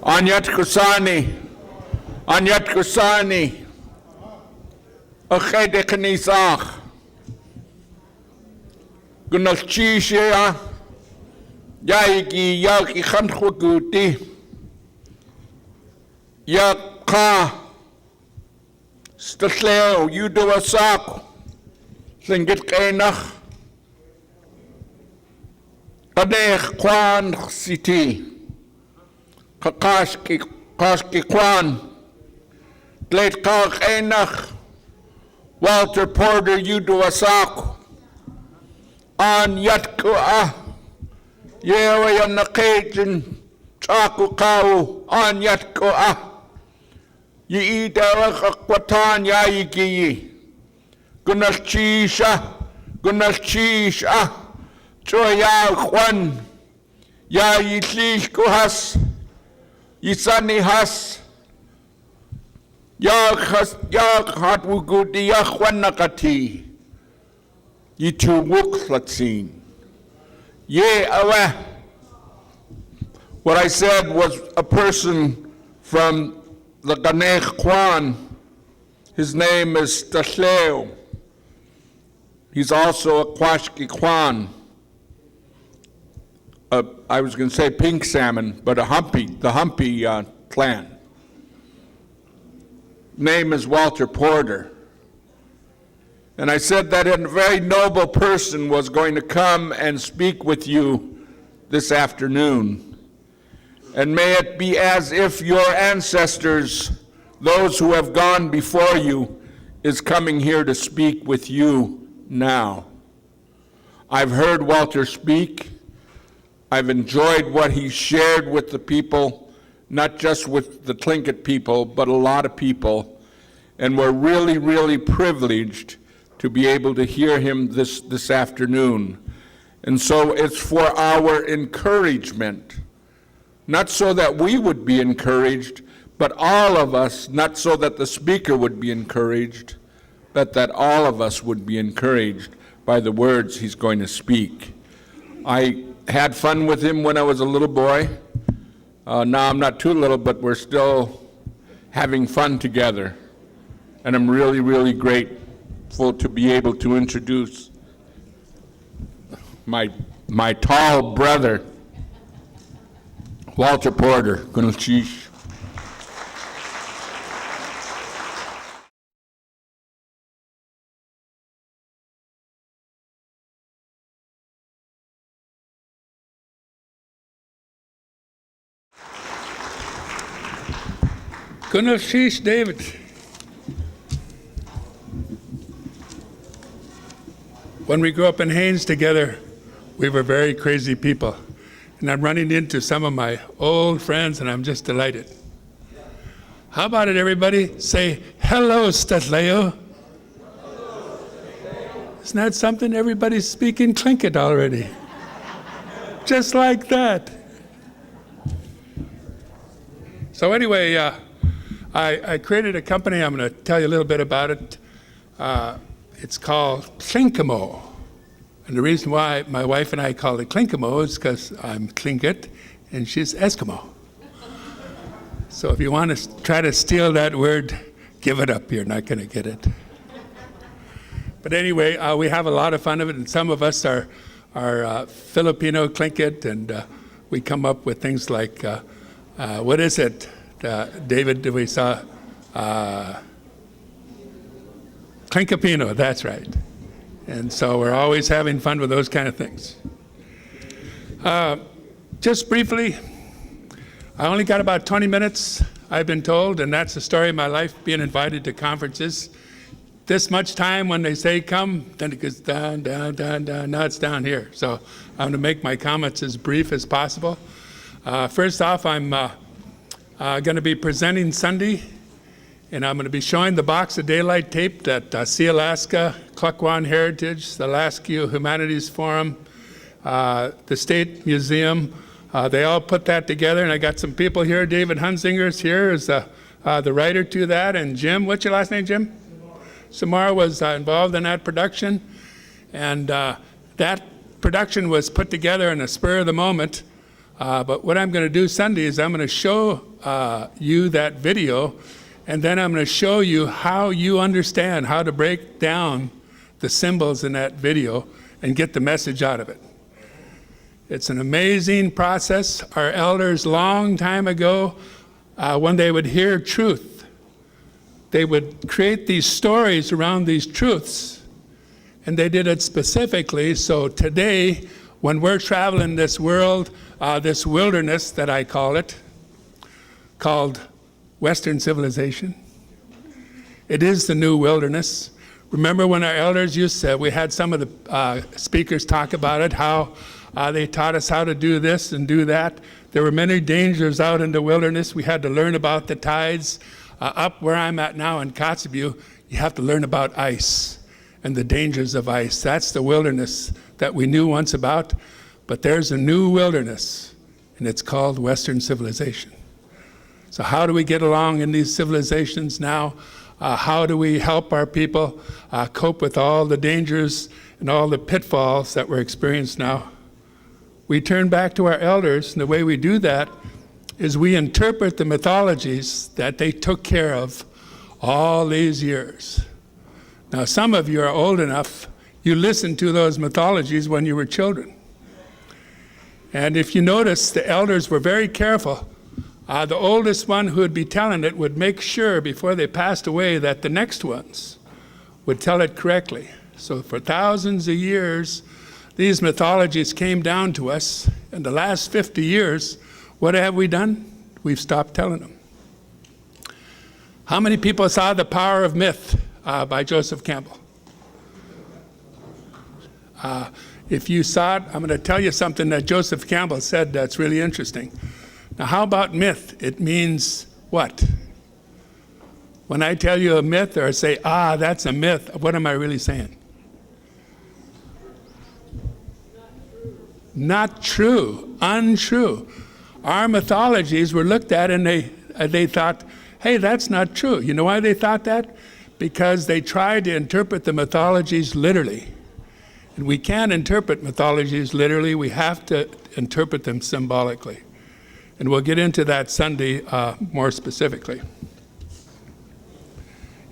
Anyat Kusani, Achede Knisach, Gunalchishia, Yaiki Yaki Khanchuguti, Yaka, Statleo, Udowasak, Tlingit Kainach, Kadech Kwan City, Kakaski Kwan, Gleit Kak Einach, Walter Porter Udowasak, An Yatkua, Yewa Yanakajin, Chaku Kau, An Yatkua, Yiida Kwatan Yaiki, Gunalchisha, Choya Juan, Yayitli Kuhas, Yisani Has, Yaghat Wugudi Yahwanakati, Yitu Wuklatsin. Ye awa. What I said was a person from the Ganech Kwan. His name is Tashleo. He's also a Kwashki Kwan. I was going to say pink salmon, but the Humpy clan. Name is Walter Porter. And I said that a very noble person was going to come and speak with you this afternoon. And may it be as if your ancestors, those who have gone before you, is coming here to speak with you now. I've heard Walter speak. I've enjoyed what he shared with the people, not just with the Tlingit people, but a lot of people. And we're really, really privileged to be able to hear him this afternoon. And so it's for our encouragement, not so that we would be encouraged, but all of us, not so that the speaker would be encouraged, but that all of us would be encouraged by the words he's going to speak. I had fun with him when I was a little boy. Now I'm not too little, but we're still having fun together. And I'm really, really grateful to be able to introduce my tall brother, Walter Porter. Gunalchish. Gunalchish, David. When we grew up in Haines together, we were very crazy people. And I'm running into some of my old friends, and I'm just delighted. How about it, everybody? Say, hello, Statleo. Isn't that something? Everybody's speaking Tlingit already. Just like that. So anyway, I created a company. I'm going to tell you a little bit about it. It's called Tlingi-Mo. And the reason why my wife and I call it Tlingi-Mo is because I'm Tlingit and she's Eskimo. So if you want to try to steal that word, give it up. You're not going to get it. But anyway, we have a lot of fun of it, and some of us are Filipino Tlingit, and we come up with things like, what is it, David, we saw? Tlinkapino, that's right. And so we're always having fun with those kind of things. Just briefly, I only got about 20 minutes, I've been told, and that's the story of my life, being invited to conferences. This much time when they say come, then it goes down, down, down, down. Now it's down here. So I'm going to make my comments as brief as possible. First off, I'm going to be presenting Sunday, and I'm going to be showing the box of daylight tape that Sea Alaska, Klukwan Heritage, the Alaska Humanities Forum, the State Museum, they all put that together, and I got some people here. David Hunsinger's here is the writer to that, and Jim, what's your last name, Jim? Simard was involved in that production, and that production was put together in a spur of the moment But what I'm going to do Sunday is I'm going to show you that video, and then I'm going to show you how you understand how to break down the symbols in that video and get the message out of it. It's an amazing process. Our elders, long time ago, when they would hear truth, they would create these stories around these truths, and they did it specifically. So today, when we're traveling this world, this wilderness that I call it, called Western civilization, it is the new wilderness. Remember when our elders used to, we had some of the speakers talk about it, how they taught us how to do this and do that. There were many dangers out in the wilderness. We had to learn about the tides. Up where I'm at now in Katzeek, you have to learn about ice and the dangers of ice. That's the wilderness that we knew once about. But there's a new wilderness, and it's called Western civilization. So how do we get along in these civilizations now? How do we help our people cope with all the dangers and all the pitfalls that we're experiencing now? We turn back to our elders, and the way we do that is we interpret the mythologies that they took care of all these years. Now, some of you are old enough, you listened to those mythologies when you were children. And if you notice, the elders were very careful. The oldest one who would be telling it would make sure before they passed away that the next ones would tell it correctly. So for thousands of years, these mythologies came down to us. In the last 50 years, what have we done? We've stopped telling them. How many people saw The Power of Myth by Joseph Campbell? If you saw it, I'm going to tell you something that Joseph Campbell said that's really interesting. Now, how about myth? It means what? When I tell you a myth or say, that's a myth, what am I really saying? Not true, untrue. Our mythologies were looked at and they thought, hey, that's not true. You know why they thought that? Because they tried to interpret the mythologies literally. And we can't interpret mythologies literally, we have to interpret them symbolically. And we'll get into that Sunday more specifically.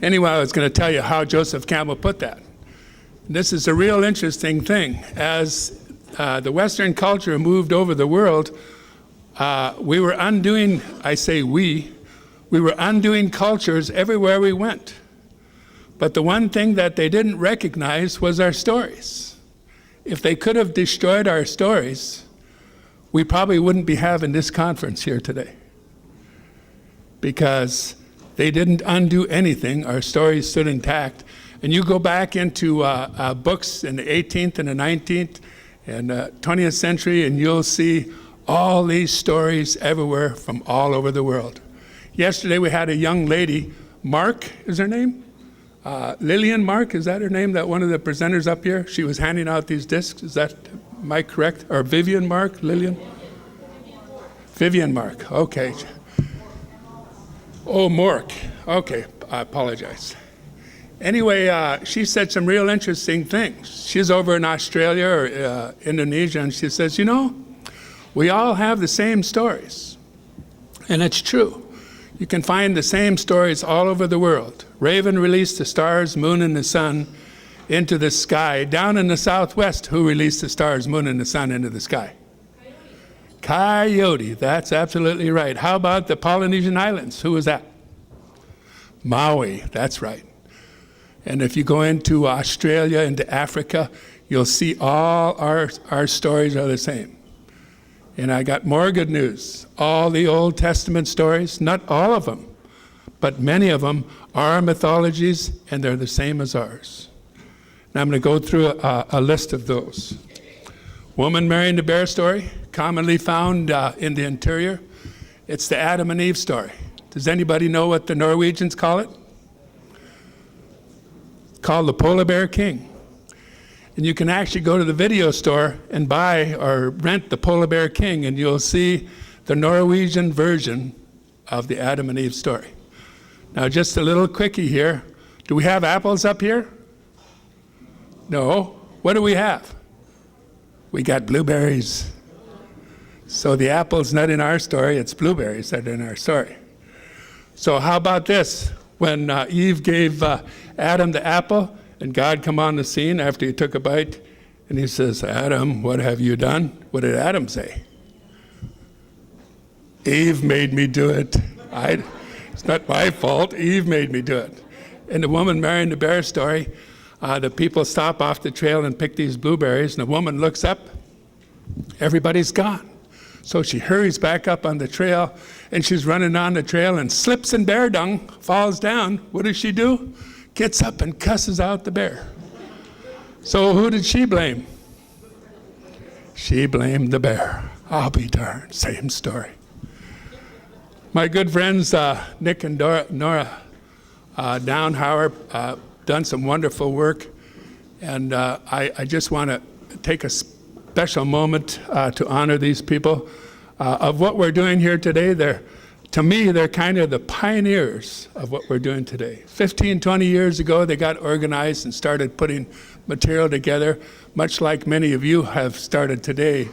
Anyway, I was going to tell you how Joseph Campbell put that. This is a real interesting thing. As the Western culture moved over the world, we were undoing, we were undoing cultures everywhere we went. But the one thing that they didn't recognize was our stories. If they could have destroyed our stories, we probably wouldn't be having this conference here today. Because they didn't undo anything, our stories stood intact. And you go back into books in the 18th and the 19th and 20th century, and you'll see all these stories everywhere from all over the world. Yesterday we had a young lady, Mark is her name? Lillian Mark, is that her name? That one of the presenters up here? She was handing out these discs, am I correct? Or Vivian Mark, Lillian? Vivian Mark, okay. Oh, Mork, okay, I apologize. Anyway, she said some real interesting things. She's over in Australia or Indonesia, and she says, we all have the same stories. And it's true. You can find the same stories all over the world. Raven released the stars, moon, and the sun into the sky. Down in the southwest, who released the stars, moon, and the sun into the sky? Coyote, that's absolutely right. How about the Polynesian Islands? Who was that? Maui, that's right. And if you go into Australia, into Africa, you'll see all our stories are the same. And I got more good news. All the Old Testament stories, not all of them, but many of them are mythologies, and they're the same as ours. And I'm going to go through a list of those. Woman marrying the bear story, commonly found in the interior. It's the Adam and Eve story. Does anybody know what the Norwegians call it? Called the Polar Bear King. And you can actually go to the video store and buy or rent the Polar Bear King, and you'll see the Norwegian version of the Adam and Eve story. Now, just a little quickie here. Do we have apples up here? No. What do we have? We got blueberries. So the apple's not in our story, it's blueberries that are in our story. So how about this? When Eve gave Adam the apple, and God come on the scene after he took a bite, and he says, Adam, what have you done? What did Adam say? Eve made me do it. It's not my fault. Eve made me do it. In the woman marrying the bear story, the people stop off the trail and pick these blueberries, and the woman looks up. Everybody's gone. So she hurries back up on the trail, and she's running on the trail and slips in bear dung, falls down. What does she do? Gets up and cusses out the bear. So who did she blame? She blamed the bear. I'll be darned. Same story. My good friends, Nick and Nora Downhauer, done some wonderful work. And I just want to take a special moment to honor these people. Of what we're doing here today, to me, they're kind of the pioneers of what we're doing today. 15, 20 years ago, they got organized and started putting material together, much like many of you have started today.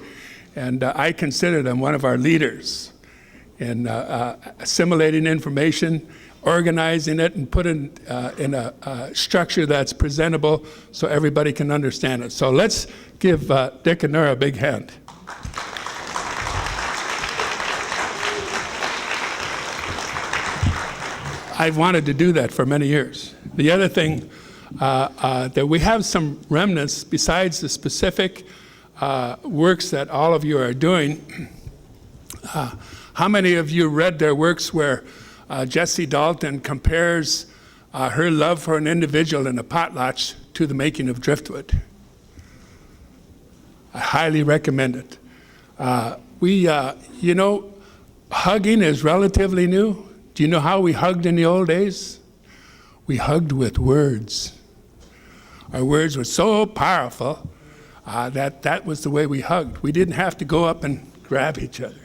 And I consider them one of our leaders in assimilating information, organizing it, and putting in a structure that's presentable so everybody can understand it. So let's give Dick and Nora a big hand. I've wanted to do that for many years. The other thing, that we have some remnants besides the specific works that all of you are doing. How many of you read their works where Jessie Dalton compares her love for an individual in a potlatch to the making of driftwood? I highly recommend it. Hugging is relatively new. Do you know how we hugged in the old days? We hugged with words. Our words were so powerful that was the way we hugged. We didn't have to go up and grab each other.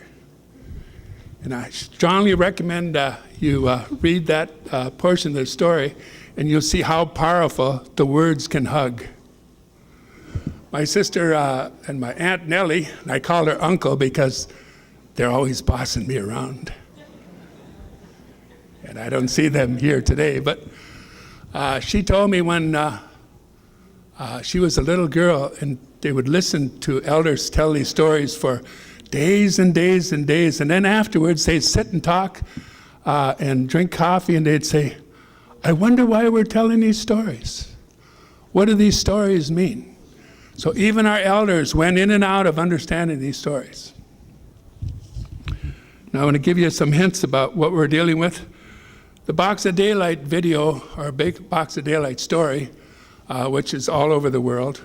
And I strongly recommend you read that portion of the story, and you'll see how powerful the words can hug. My sister and my Aunt Nellie, and I call her Uncle because they're always bossing me around. And I don't see them here today, but she told me when she was a little girl, and they would listen to elders tell these stories for days and days and days, and then afterwards they'd sit and talk and drink coffee, and they'd say, I wonder why we're telling these stories. What do these stories mean? So even our elders went in and out of understanding these stories. Now I want to give you some hints about what we're dealing with. The Box of Daylight video, or Big Box of Daylight story, which is all over the world,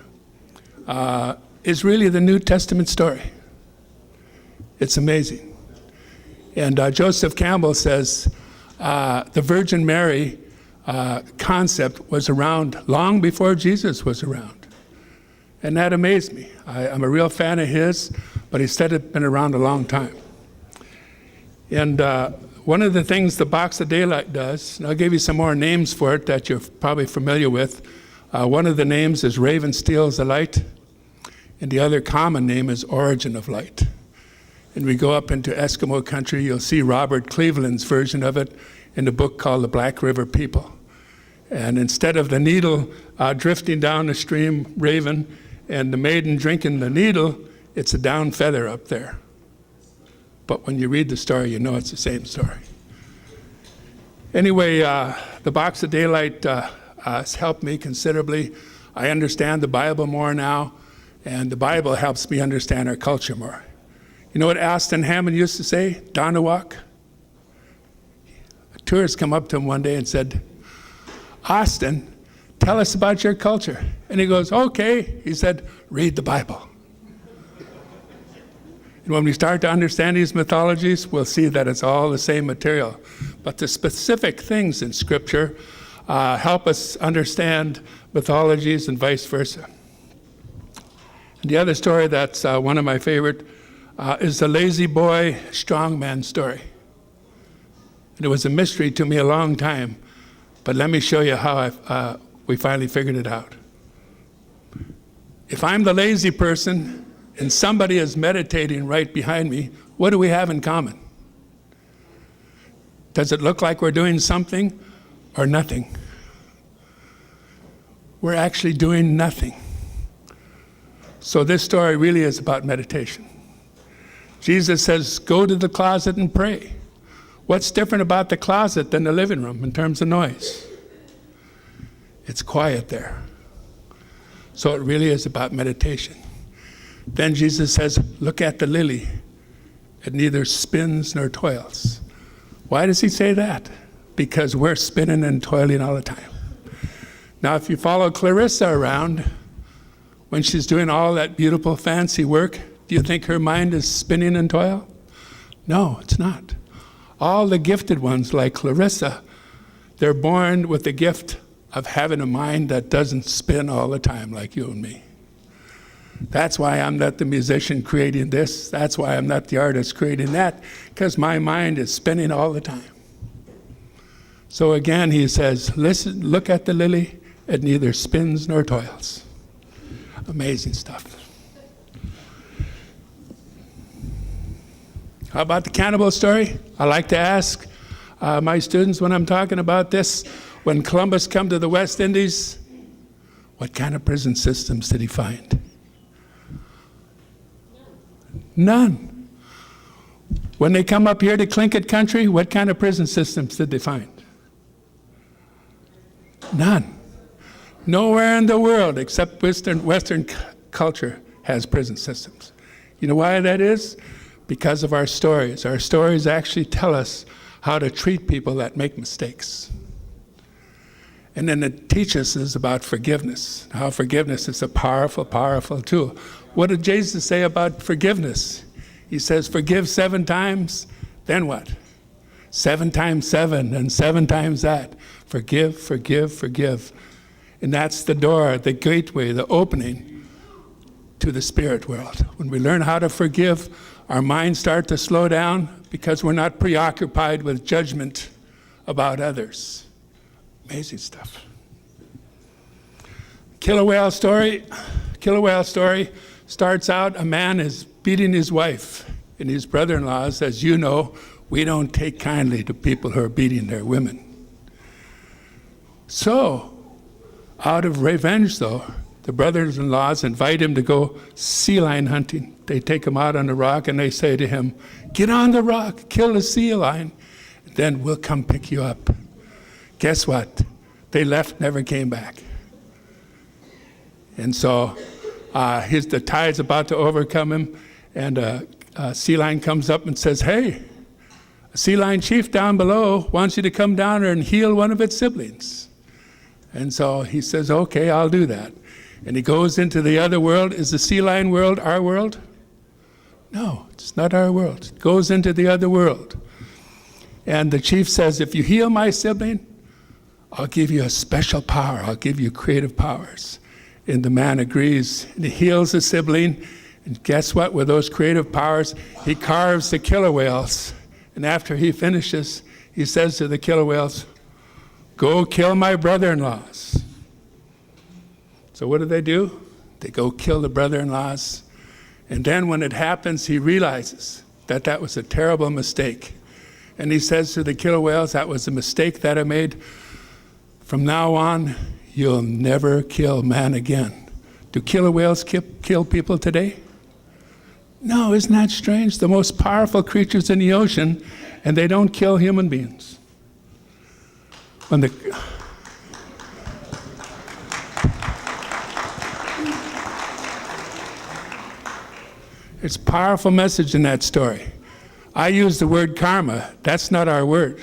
is really the New Testament story. It's amazing. And Joseph Campbell says the Virgin Mary concept was around long before Jesus was around. And that amazed me. I'm a real fan of his, but he said it'd been around a long time. And one of the things the Box of Daylight does, and I'll give you some more names for it that you're probably familiar with. One of the names is Raven Steals the Light, and the other common name is Origin of Light. And we go up into Eskimo country, you'll see Robert Cleveland's version of it in the book called The Black River People. And instead of the needle drifting down the stream, Raven, and the maiden drinking the needle, it's a down feather up there. But when you read the story, you know it's the same story. Anyway, the Box of Daylight has helped me considerably. I understand the Bible more now, and the Bible helps me understand our culture more. You know what Aston Hammond used to say? Donawak? A tourist come up to him one day and said, Austin, tell us about your culture. And he goes, okay. He said, read the Bible. And when we start to understand these mythologies, we'll see that it's all the same material. But the specific things in Scripture help us understand mythologies and vice versa. And the other story that's one of my favorite is the lazy boy, strong man story. And it was a mystery to me a long time, but let me show you how we finally figured it out. If I'm the lazy person, and somebody is meditating right behind me, what do we have in common? Does it look like we're doing something or nothing? We're actually doing nothing. So this story really is about meditation. Jesus says, go to the closet and pray. What's different about the closet than the living room in terms of noise? It's quiet there. So it really is about meditation. Then Jesus says, look at the lily. It neither spins nor toils. Why does he say that? Because we're spinning and toiling all the time. Now, if you follow Clarissa around, when she's doing all that beautiful fancy work, do you think her mind is spinning and toil? No, it's not. All the gifted ones like Clarissa, they're born with the gift of having a mind that doesn't spin all the time like you and me. That's why I'm not the musician creating this. That's why I'm not the artist creating that, because my mind is spinning all the time. So again, he says, listen, look at the lily. It neither spins nor toils. Amazing stuff. How about the cannibal story? I like to ask my students when I'm talking about this, when Columbus came to the West Indies, what kind of prison systems did he find? None. When they come up here to Tlingit country, what kind of prison systems did they find? None. Nowhere in the world except Western culture has prison systems. You know why that is? Because of our stories. Our stories actually tell us how to treat people that make mistakes. And then it teaches us about forgiveness, how forgiveness is a powerful, powerful tool. What did Jesus say about forgiveness? He says, forgive 7 times, then what? 7 times 7, and 7 times that. Forgive, forgive, forgive. And that's the door, the gateway, the opening to the spirit world. When we learn how to forgive, our minds start to slow down because we're not preoccupied with judgment about others. Amazing stuff. Killer whale story starts out, a man is beating his wife, and his brother-in-laws, as you know, we don't take kindly to people who are beating their women. So, out of revenge though, the brothers-in-laws invite him to go sea lion hunting. They take him out on the rock and they say to him, get on the rock, kill the sea lion, then we'll come pick you up. Guess what? They left, never came back. And so the tide's about to overcome him, and a sea lion comes up and says, hey, a sea lion chief down below wants you to come down there and heal one of its siblings. And so he says, okay, I'll do that. And he goes into the other world. Is the sea lion world our world? No, it's not our world. It goes into the other world. And the chief says, if you heal my sibling, I'll give you a special power. I'll give you creative powers. And the man agrees, and he heals the sibling. And guess what? With those creative powers, he carves the killer whales. And after he finishes, he says to the killer whales, go kill my brother-in-laws. So what do? They go kill the brother-in-laws. And then when it happens, he realizes that that was a terrible mistake. And he says to the killer whales, that was a mistake that I made. From now on, you'll never kill man again. Do killer whales kill people today? No, isn't that strange? The most powerful creatures in the ocean, and they don't kill human beings. It's a powerful message in that story. I use the word karma. That's not our word.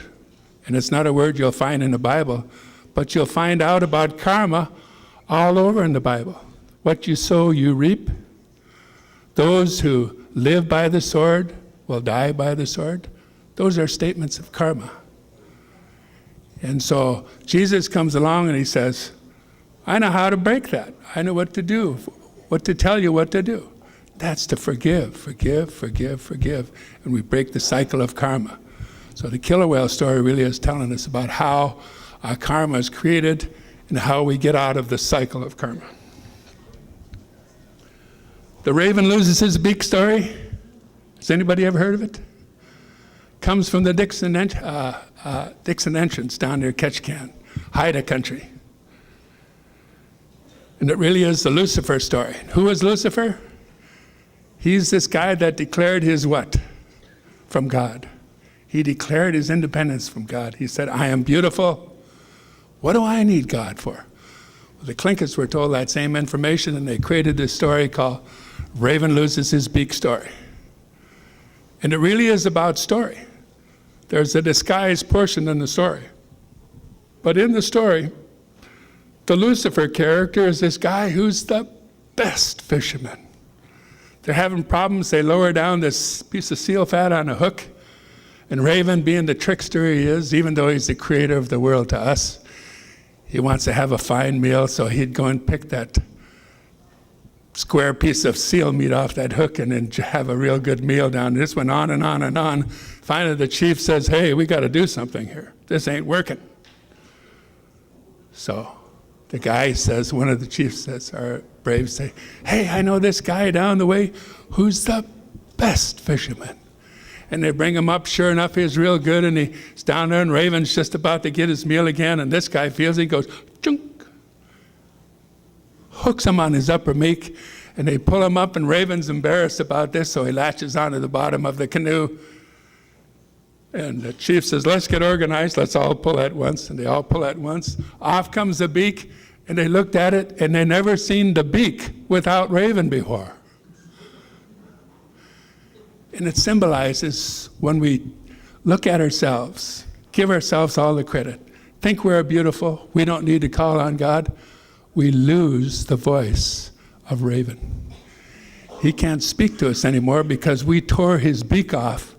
And it's not a word you'll find in the Bible. But you'll find out about karma all over in the Bible. What you sow, you reap. Those who live by the sword will die by the sword. Those are statements of karma. And so Jesus comes along and he says, I know how to break that. I know what to do, what to tell you what to do. That's to forgive, forgive, forgive, forgive. And we break the cycle of karma. So the killer whale story really is telling us about how our karma is created and how we get out of the cycle of karma. The raven loses his beak story. Has anybody ever heard of it? Comes from the Dixon entrance down near Ketchikan, Haida country. And it really is the Lucifer story. Who is Lucifer? He's this guy that declared his what? From God. He declared his independence from God. He said, I am beautiful. What do I need God for? Well, the Tlingits were told that same information, and they created this story called Raven Loses His Beak story. And it really is about story. There's a disguised portion in the story. But in the story, the Lucifer character is this guy who's the best fisherman. They're having problems. They lower down this piece of seal fat on a hook. And Raven, being the trickster he is, even though he's the creator of the world to us, he wants to have a fine meal, so he'd go and pick that square piece of seal meat off that hook and then have a real good meal down. This went on and on and on. Finally, the chief says, hey, we got to do something here. This ain't working. So the guy says, one of the chiefs says, our braves say, hey, I know this guy down the way who's the best fisherman. And they bring him up. Sure enough, he's real good, and he's down there, and Raven's just about to get his meal again, and this guy feels it. He goes, chunk, hooks him on his upper beak, and they pull him up, and Raven's embarrassed about this, so he latches onto the bottom of the canoe. And the chief says, let's get organized. Let's all pull at once. And they all pull at once. Off comes the beak, and they looked at it, and they never seen the beak without Raven before. And it symbolizes when we look at ourselves, give ourselves all the credit, think we're beautiful, we don't need to call on God, we lose the voice of Raven. He can't speak to us anymore because we tore his beak off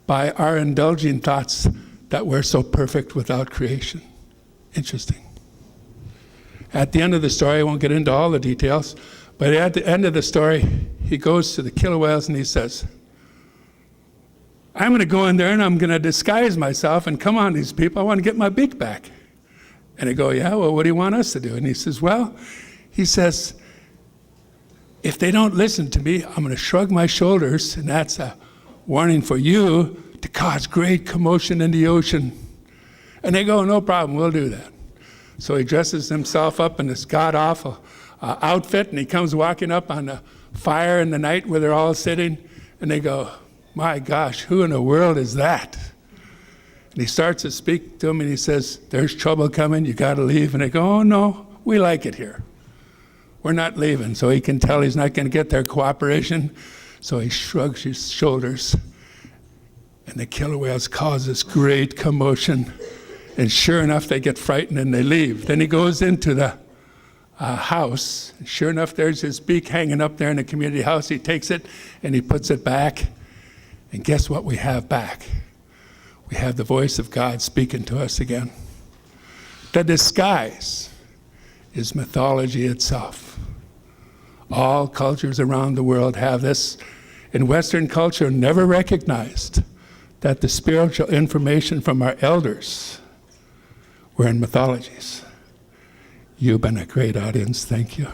by our indulging thoughts that we're so perfect without creation. Interesting. At the end of the story, I won't get into all the details, but at the end of the story, he goes to the killer whales and he says, I'm going to go in there and I'm going to disguise myself and come on these people. I want to get my beak back. And they go, yeah, well, what do you want us to do? And he says, well, he says, if they don't listen to me, I'm going to shrug my shoulders, and that's a warning for you to cause great commotion in the ocean. And they go, no problem, we'll do that. So he dresses himself up in this god-awful outfit, and he comes walking up on the fire in the night where they're all sitting, and they go, my gosh, who in the world is that? And he starts to speak to them, and he says, there's trouble coming, you got to leave. And they go, oh no, we like it here. We're not leaving. So he can tell he's not going to get their cooperation, so he shrugs his shoulders, and the killer whales cause this great commotion, and sure enough, they get frightened and they leave. Then he goes into the house. And sure enough, there's his beak hanging up there in the community house. He takes it and he puts it back. And guess what we have back? We have the voice of God speaking to us again. The disguise is mythology itself. All cultures around the world have this. In Western culture, never recognized that the spiritual information from our elders were in mythologies. You've been a great audience. Thank you.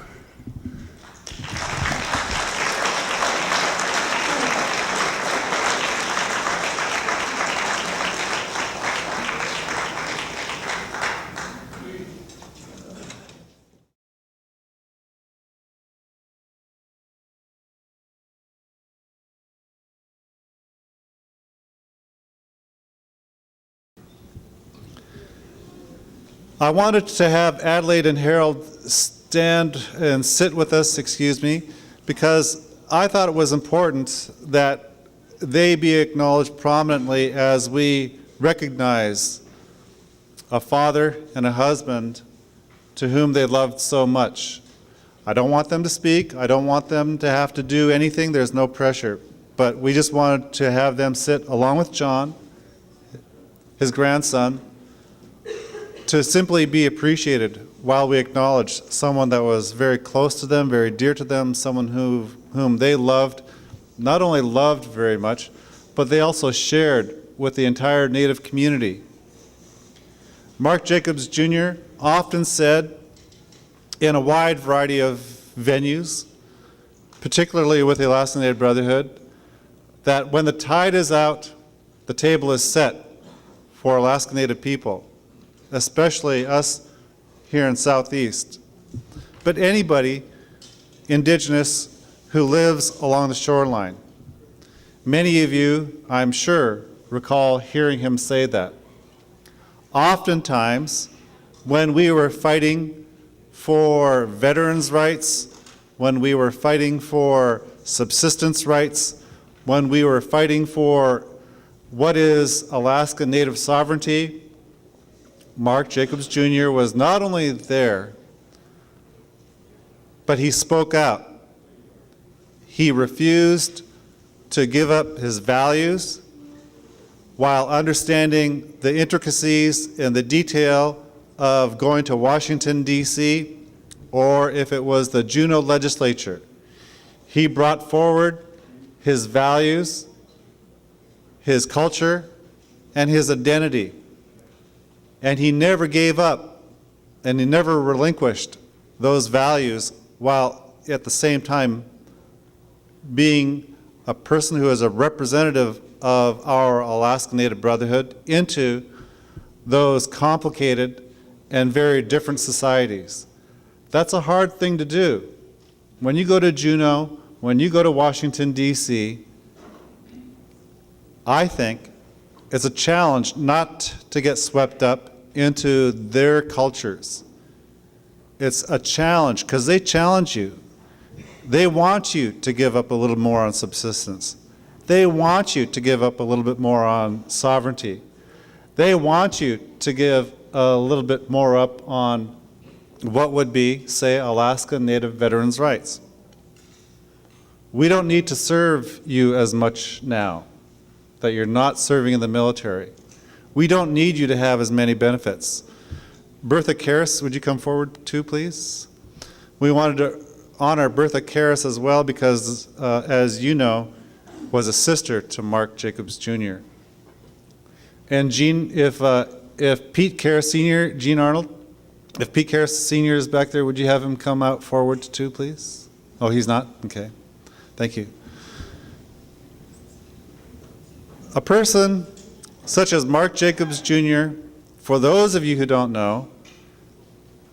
I wanted to have Adelaide and Harold stand and sit with us, because I thought it was important that they be acknowledged prominently as we recognize a father and a husband to whom they loved so much. I don't want them to speak. I don't want them to have to do anything. There's no pressure. But we just wanted to have them sit along with John, his grandson, to simply be appreciated while we acknowledge someone that was very close to them, very dear to them, someone whom they loved, not only loved very much, but they also shared with the entire Native community. Mark Jacobs Jr. often said in a wide variety of venues particularly with the Alaska Native Brotherhood, that when the tide is out, the table is set for Alaska Native people, especially us here in Southeast. But anybody Indigenous who lives along the shoreline. Many of you, I'm sure, recall hearing him say that. Oftentimes, when we were fighting for veterans' rights, when we were fighting for subsistence rights, when we were fighting for what is Alaska Native sovereignty, Mark Jacobs Jr. was not only there, but he spoke out. He refused to give up his values while understanding the intricacies and the detail of going to Washington, D.C., or if it was the Juneau legislature. He brought forward his values, his culture, and his identity. And he never gave up, and he never relinquished those values while at the same time being a person who is a representative of our Alaska Native Brotherhood into those complicated and very different societies. That's a hard thing to do. When you go to Juneau, when you go to Washington, D.C., I think it's a challenge not to get swept up into their cultures. It's a challenge because they challenge you. They want you to give up a little more on subsistence. They want you to give up a little bit more on sovereignty. They want you to give a little bit more up on what would be, say, Alaska Native veterans' rights. We don't need to serve you as much now that you're not serving in the military. We don't need you to have as many benefits. Bertha Karras, would you come forward too, please? We wanted to honor Bertha Karras as well because, as you know, was a sister to Mark Jacobs Jr. And Gene, if Pete Karras Sr., Gene Arnold, if Pete Karras Sr. is back there, would you have him come out forward too, please? Oh, he's not? Okay. Thank you. A person such as Mark Jacobs Jr., for those of you who don't know,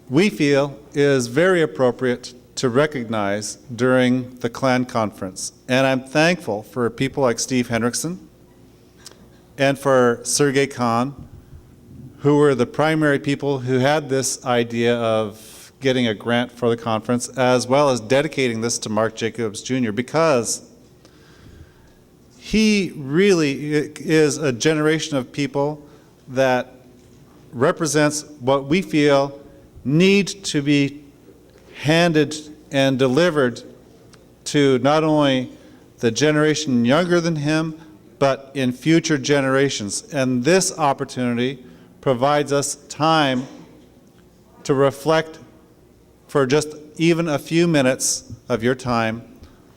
we feel is very appropriate to recognize during the Clan Conference. And I'm thankful for people like Steve Hendrickson and for Sergey Khan, who were the primary people who had this idea of getting a grant for the conference, as well as dedicating this to Mark Jacobs Jr., because he really is a generation of people that represents what we feel need to be handed and delivered to not only the generation younger than him, but in future generations. And this opportunity provides us time to reflect for just even a few minutes of your time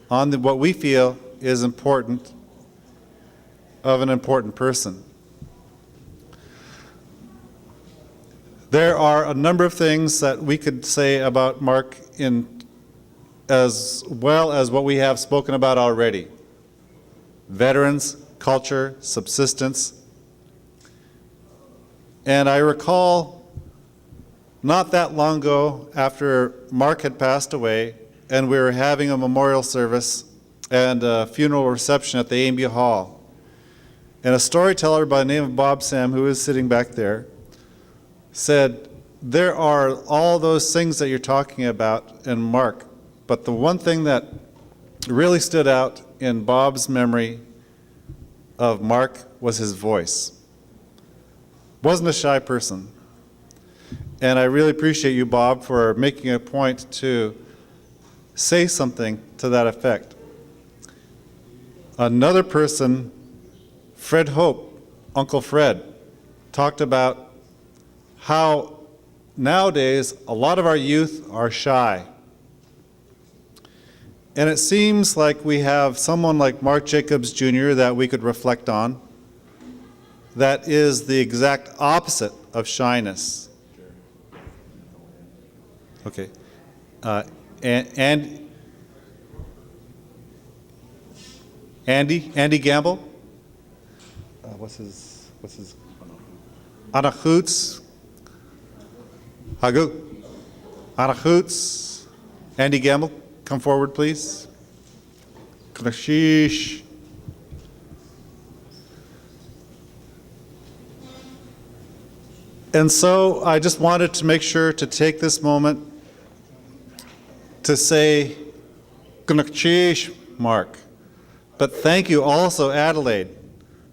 on what we feel is important of an important person. There are a number of things that we could say about Mark as well as what we have spoken about already. Veterans, culture, subsistence. And I recall not that long ago after Mark had passed away and we were having a memorial service and a funeral reception at the A&B Hall. And a storyteller by the name of Bob Sam, who is sitting back there, said, there are all those things that you're talking about in Mark, but the one thing that really stood out in Bob's memory of Mark was his voice. Wasn't a shy person. And I really appreciate you, Bob, for making a point to say something to that effect. Another person, Fred Hope, Uncle Fred, talked about how nowadays a lot of our youth are shy. And it seems like we have someone like Mark Jacobs Jr. that we could reflect on that is the exact opposite of shyness. Okay. And Andy Gamble. What's his? Anachoots. Hagu. Anachoots. Andy Gamble, come forward, please. Knashish. And so I just wanted to make sure to take this moment to say, Gnachish, Mark. But thank you also, Adelaide,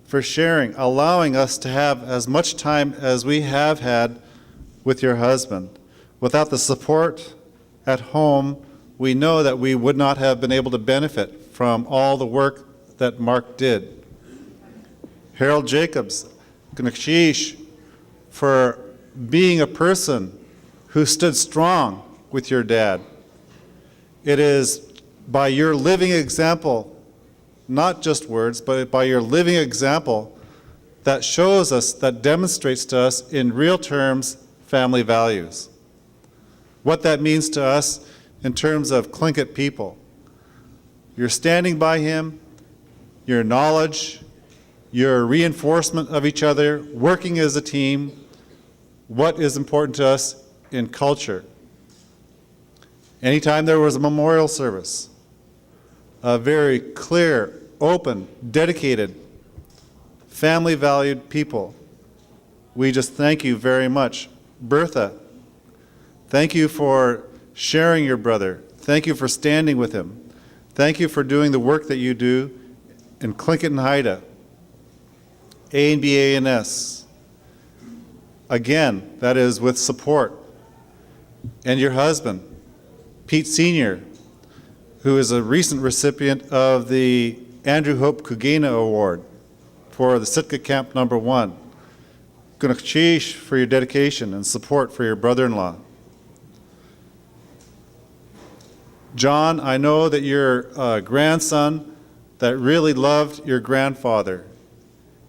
for sharing, allowing us to have as much time as we have had with your husband. Without the support at home, we know that we would not have been able to benefit from all the work that Mark did. Harold Jacobs, Gnachish, for being a person who stood strong with your dad. It is by your living example, not just words, but by your living example that shows us, that demonstrates to us in real terms, family values. What that means to us in terms of Tlingit people. You're standing by him, your knowledge, your reinforcement of each other, working as a team, what is important to us in culture. Anytime there was a memorial service, a very clear, open, dedicated, family-valued people, we just thank you very much. Bertha, thank you for sharing your brother. Thank you for standing with him. Thank you for doing the work that you do in Tlingit and Haida, A&B-A&S. Again, that is with support. And your husband, Pete Sr., who is a recent recipient of the Andrew Hope Kugena Award for the Sitka Camp #1. Gunachish for your dedication and support for your brother-in-law. John, I know that you're a grandson that really loved your grandfather.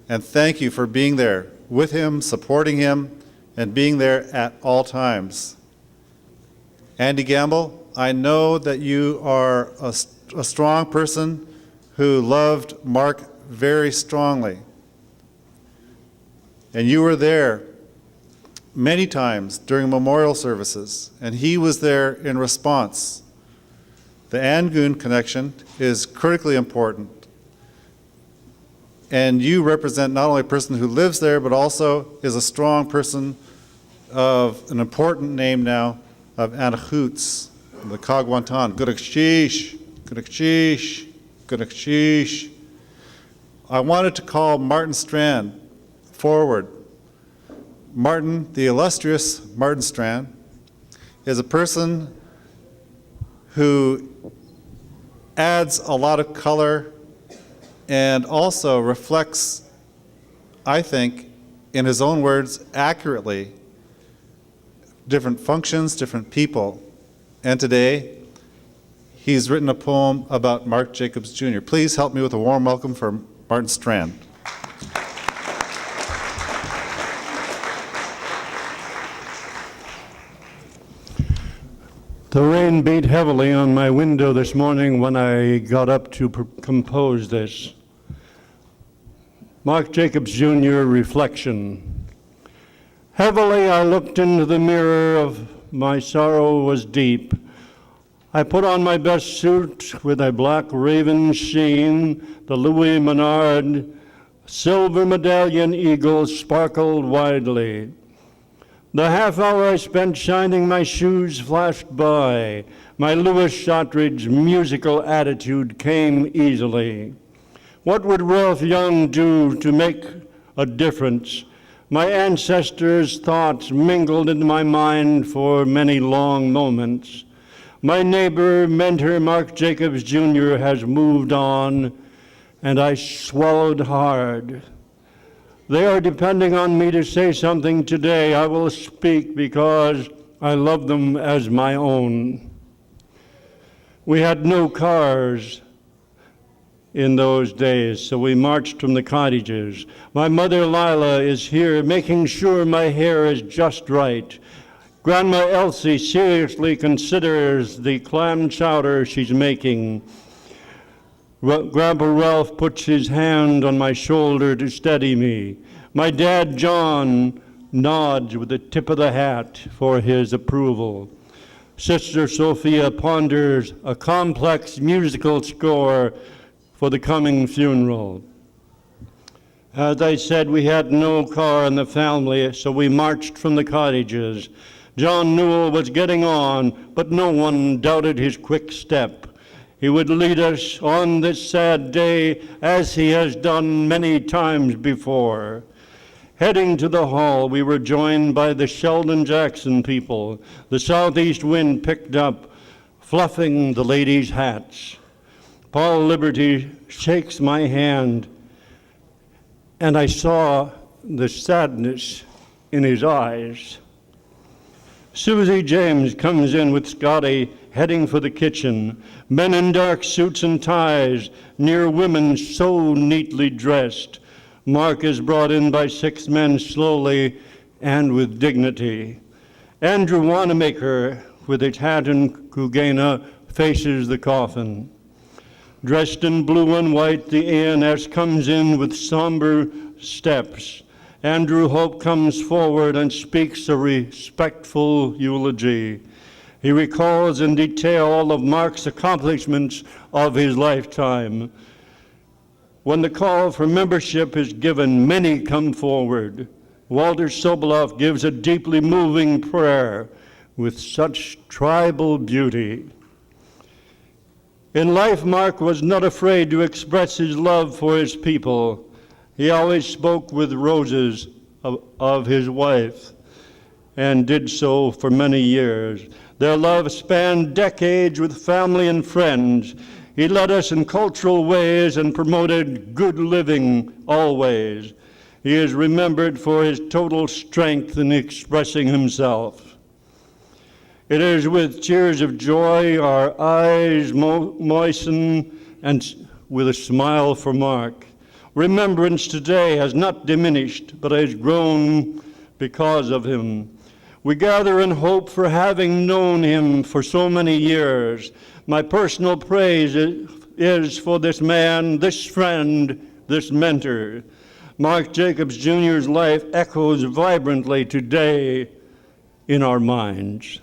And thank you for being there with him, supporting him, and being there at all times. Andy Gamble, I know that you are a strong person who loved Mark very strongly. And you were there many times during memorial services, and he was there in response. The Angoon connection is critically important. And you represent not only a person who lives there, but also is a strong person of an important name now of Anachoots, the Kagwantan. Gudakshish, Gudakshish, Gudakshish. I wanted to call Martin Strand forward. Martin, the illustrious Martin Strand, is a person who adds a lot of color and also reflects, I think, in his own words, accurately, different functions, different people. And today, he's written a poem about Mark Jacobs Jr. Please help me with a warm welcome for Martin Strand. The rain beat heavily on my window this morning when I got up to compose this. Mark Jacobs Jr. Reflection. Heavily I looked into the mirror of my sorrow was deep. I put on my best suit with a black raven sheen, the Louis Menard silver medallion eagle sparkled widely. The half hour I spent shining my shoes flashed by. My Louis Shotridge musical attitude came easily. What would Ralph Young do to make a difference? My ancestors' thoughts mingled in my mind for many long moments. My neighbor, mentor Mark Jacobs Jr. has moved on, and I swallowed hard. They are depending on me to say something today. I will speak because I love them as my own. We had no cars in those days, so we marched from the cottages. My mother Lila is here making sure my hair is just right. Grandma Elsie seriously considers the clam chowder she's making. Grandpa Ralph puts his hand on my shoulder to steady me. My dad, John, nods with the tip of the hat for his approval. Sister Sophia ponders a complex musical score for the coming funeral. As I said, we had no car in the family, so we marched from the cottages. John Newell was getting on, but no one doubted his quick step. He would lead us on this sad day as he has done many times before. Heading to the hall, we were joined by the Sheldon Jackson people. The southeast wind picked up, fluffing the ladies' hats. Paul Liberty shakes my hand, and I saw the sadness in his eyes. Susie James comes in with Scotty, heading for the kitchen. Men in dark suits and ties, near women so neatly dressed. Mark is brought in by 6 men slowly and with dignity. Andrew Wanamaker, with his hat and kugana, faces the coffin. Dressed in blue and white, the ANS comes in with somber steps. Andrew Hope comes forward and speaks a respectful eulogy. He recalls in detail all of Mark's accomplishments of his lifetime. When the call for membership is given, many come forward. Walter Soboloff gives a deeply moving prayer with such tribal beauty. In life, Mark was not afraid to express his love for his people. He always spoke with roses of his wife and did so for many years. Their love spanned decades with family and friends. He led us in cultural ways and promoted good living always. He is remembered for his total strength in expressing himself. It is with tears of joy our eyes moisten and with a smile for Mark. Remembrance today has not diminished, but has grown because of him. We gather in hope for having known him for so many years. My personal praise is for this man, this friend, this mentor. Mark Jacobs Jr.'s life echoes vibrantly today in our minds.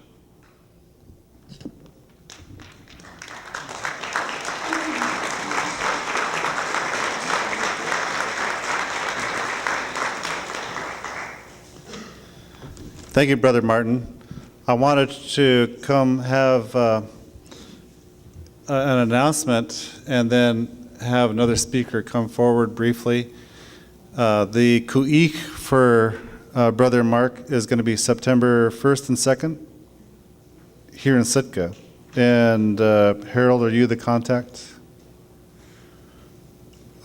Thank you, Brother Martin. I wanted to come have an announcement and then have another speaker come forward briefly. The Ku'ik for Brother Mark is going to be September 1st and 2nd here in Sitka. And Harold, are you the contact?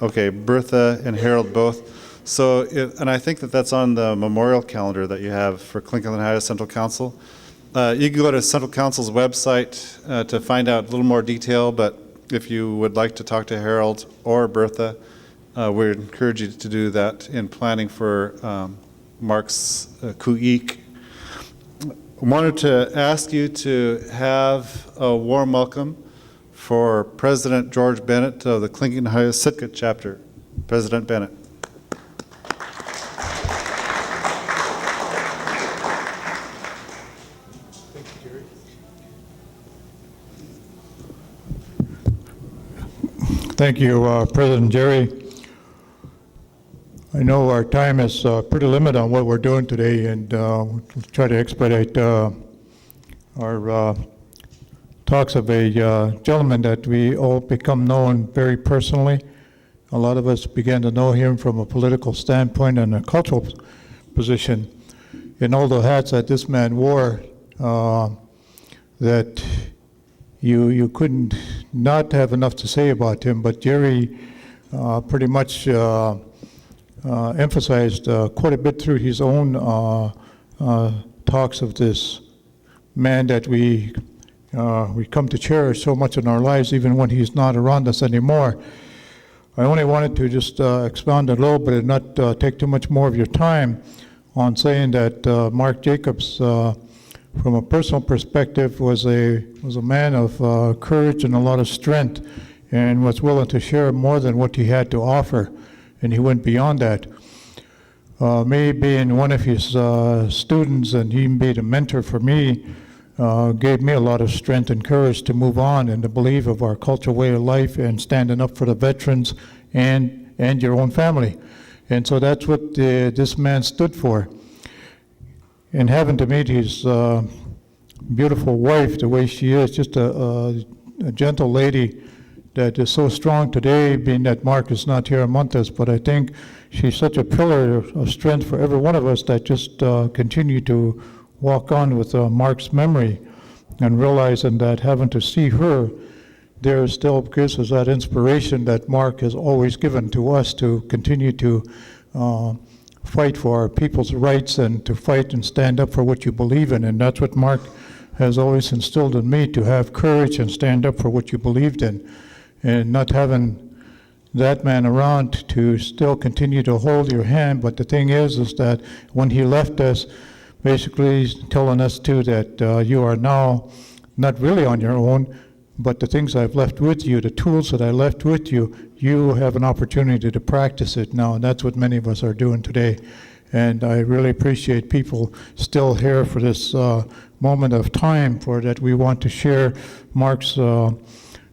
Okay, Bertha and Harold both. So, and I think that's on the memorial calendar that you have for Tlingit and Eskimo Central Council. You can go to Central Council's website to find out a little more detail, but if you would like to talk to Harold or Bertha, we encourage you to do that in planning for Mark's Ku'ik. I wanted to ask you to have a warm welcome for President George Bennett of the Tlingit and Eskimo Sitka chapter. President Bennett. Thank you, President Gerry. I know our time is pretty limited on what we're doing today, and we'll try to expedite our talks of a gentleman that we all become known very personally. A lot of us began to know him from a political standpoint and a cultural position. In all the hats that this man wore, that you couldn't not have enough to say about him, but Gerry pretty much emphasized quite a bit through his own talks of this man that we come to cherish so much in our lives, even when he's not around us anymore. I only wanted to just expound a little bit and not take too much more of your time on saying that Mark Jacobs, from a personal perspective, was a man of courage and a lot of strength and was willing to share more than what he had to offer, and he went beyond that. Me being one of his students and him being a mentor for me gave me a lot of strength and courage to move on and to believe of our cultural way of life and standing up for the veterans and your own family. And so that's what this man stood for. And having to meet his beautiful wife the way she is, just a gentle lady that is so strong today, being that Mark is not here among us, but I think she's such a pillar of strength for every one of us that just continue to walk on with Mark's memory, and realizing that having to see her there still gives us that inspiration that Mark has always given to us to continue to fight for our people's rights and to fight and stand up for what you believe in. And that's what Mark has always instilled in me, to have courage and stand up for what you believed in. And not having that man around to still continue to hold your hand. But the thing is that when he left us, basically he's telling us too that you are now not really on your own, but the things I've left with you, the tools that I left with you, you have an opportunity to practice it now, and that's what many of us are doing today. And I really appreciate people still here for this moment of time for that we want to share Mark's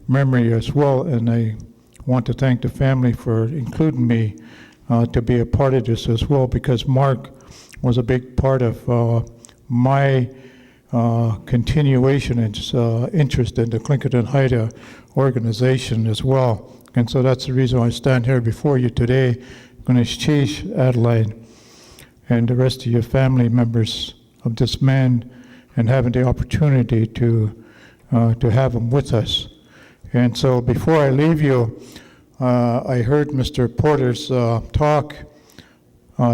memory as well. And I want to thank the family for including me to be a part of this as well, because Mark was a big part of my continuation and interest in the Tlingit and Haida organization as well. And so that's the reason I stand here before you today. I'm going to chase Adelaide and the rest of your family members of this man, and having the opportunity to have him with us. And so before I leave you, I heard Mr. Porter's talk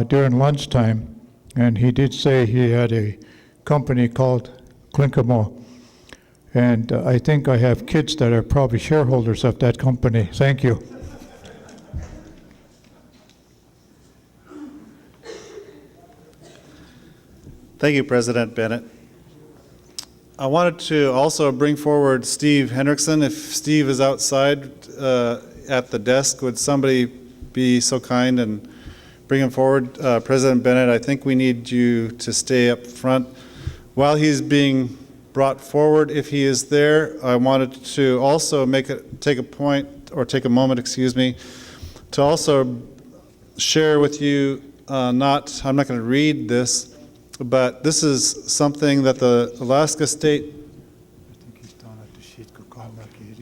during lunchtime, and he did say he had a company called Tlingi-Mo. And I think I have kids that are probably shareholders of that company. Thank you. Thank you, President Bennett. I wanted to also bring forward Steve Hendrickson. If Steve is outside at the desk, would somebody be so kind and bring him forward? President Bennett, I think we need you to stay up front. While he's being brought forward, if he is there, I wanted to also take a moment, to also share with you, I'm not going to read this, but this is something that the Alaska State. I think he's down at the sheet,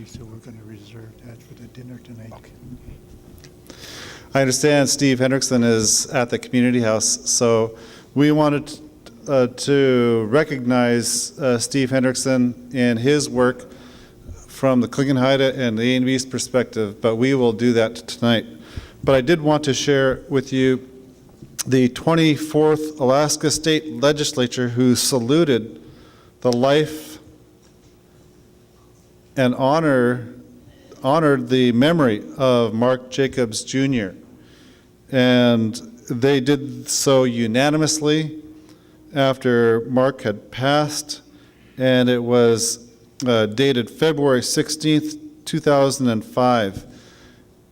so we're going to reserve that for the dinner tonight. Okay. I understand Steve Hendrickson is at the community house, so we wanted to recognize Steve Hendrickson and his work from the Tlingit Haida and the A&B's perspective, but we will do that tonight. But I did want to share with you the 24th Alaska State Legislature, who saluted the life and honored the memory of Mark Jacobs Jr. And they did so unanimously after Mark had passed, and it was dated February 16th, 2005.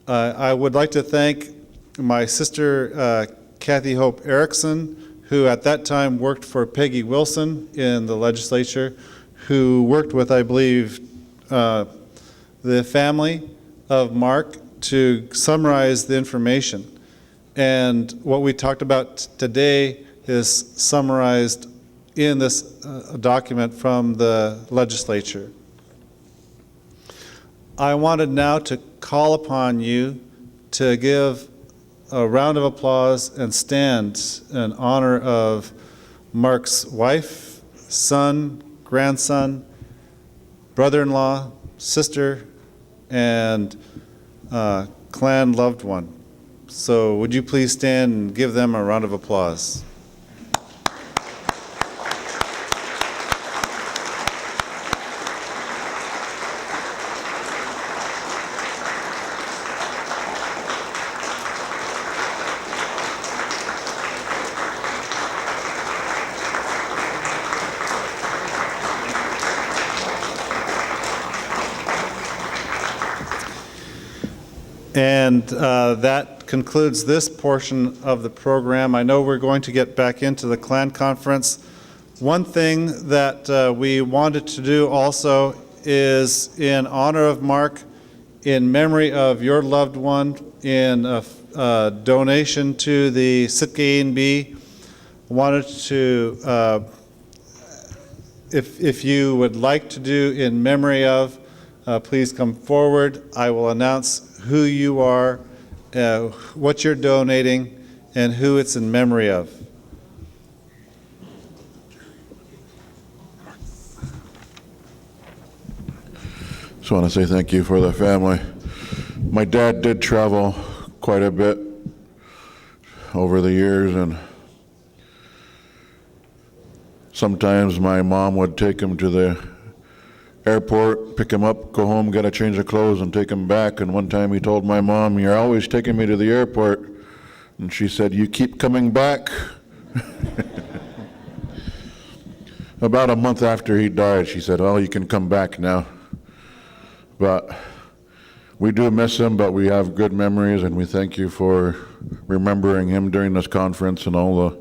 I would like to thank my sister, Kathy Hope Erickson, who at that time worked for Peggy Wilson in the legislature, who worked with, I believe, the family of Mark to summarize the information. And what we talked about today is summarized in this document from the legislature. I wanted now to call upon you to give a round of applause and stand in honor of Mark's wife, son, grandson, brother-in-law, sister, and clan loved one. So would you please stand and give them a round of applause? And that concludes this portion of the program. I know we're going to get back into the clan conference. One thing that we wanted to do also is, in honor of Mark, in memory of your loved one, in a donation to the Sitka wanted to, if you would like to do in memory of, please come forward. I will announce who you are, what you're donating, and who it's in memory of. Just want to say thank you for the family. My dad did travel quite a bit over the years, and sometimes my mom would take him to the airport, pick him up, go home, get a change of clothes, and take him back. And one time he told my mom, "You're always taking me to the airport." And she said, "You keep coming back." About a month after he died, she said, "Oh, you can come back now." But we do miss him, but we have good memories, and we thank you for remembering him during this conference and all the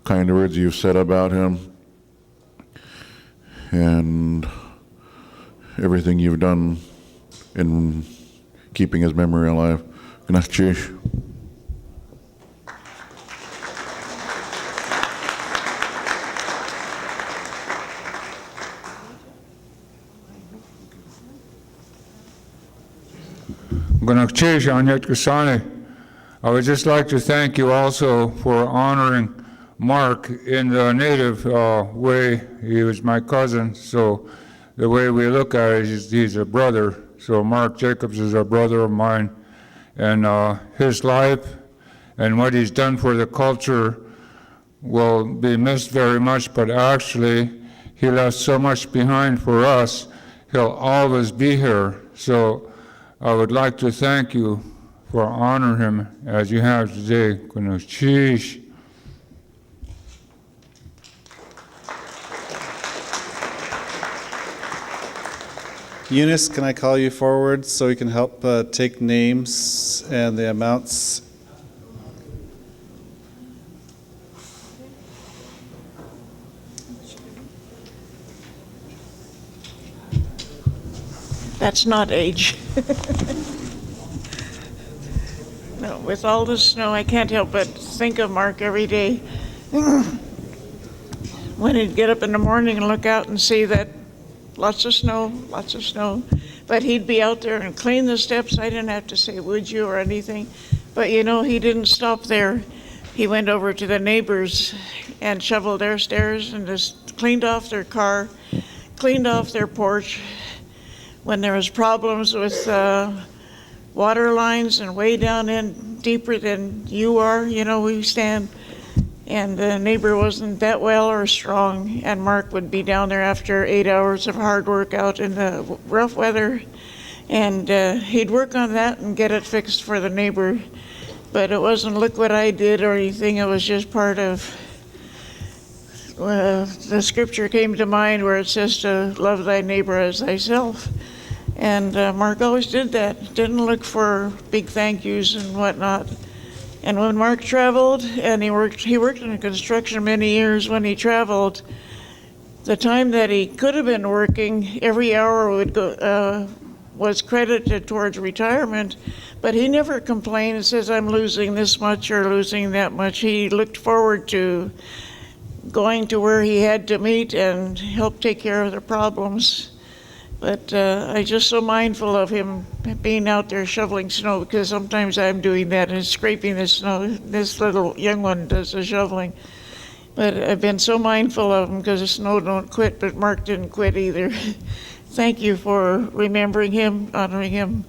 kind words you've said about him and everything you've done in keeping his memory alive. Gnachchish. I would just like to thank you also for honoring Mark in the native way. He was my cousin, so the way we look at it is he's a brother. So Mark Jacobs is a brother of mine, and his life and what he's done for the culture will be missed very much, but actually he left so much behind for us. He'll always be here. So I would like to thank you for honoring him as you have today. Sheesh. Eunice, can I call you forward so we can help take names and the amounts? That's not age. No, with all the snow, I can't help but think of Mark every day. When he'd get up in the morning and look out and see that lots of snow. But he'd be out there and clean the steps. I didn't have to say, "Would you?" or anything. But you know, he didn't stop there. He went over to the neighbors and shoveled their stairs and just cleaned off their car, cleaned off their porch. When there was problems with water lines and way down in deeper than you are, you know, we stand, and the neighbor wasn't that well or strong, and Mark would be down there after 8 hours of hard work out in the rough weather, and he'd work on that and get it fixed for the neighbor. But it wasn't, "Look what I did," or anything. It was just part of the scripture came to mind where it says to love thy neighbor as thyself. And Mark always did that. Didn't look for big thank yous and whatnot. And when Mark traveled, and he worked in construction many years. When he traveled, the time that he could have been working, every hour would go was credited towards retirement. But he never complained and says, "I'm losing this much or losing that much." He looked forward to going to where he had to meet and help take care of the problems. But I'm just so mindful of him being out there shoveling snow, because sometimes I'm doing that and scraping the snow. This little young one does the shoveling. But I've been so mindful of him because the snow don't quit, but Mark didn't quit either. Thank you for remembering him, honoring him.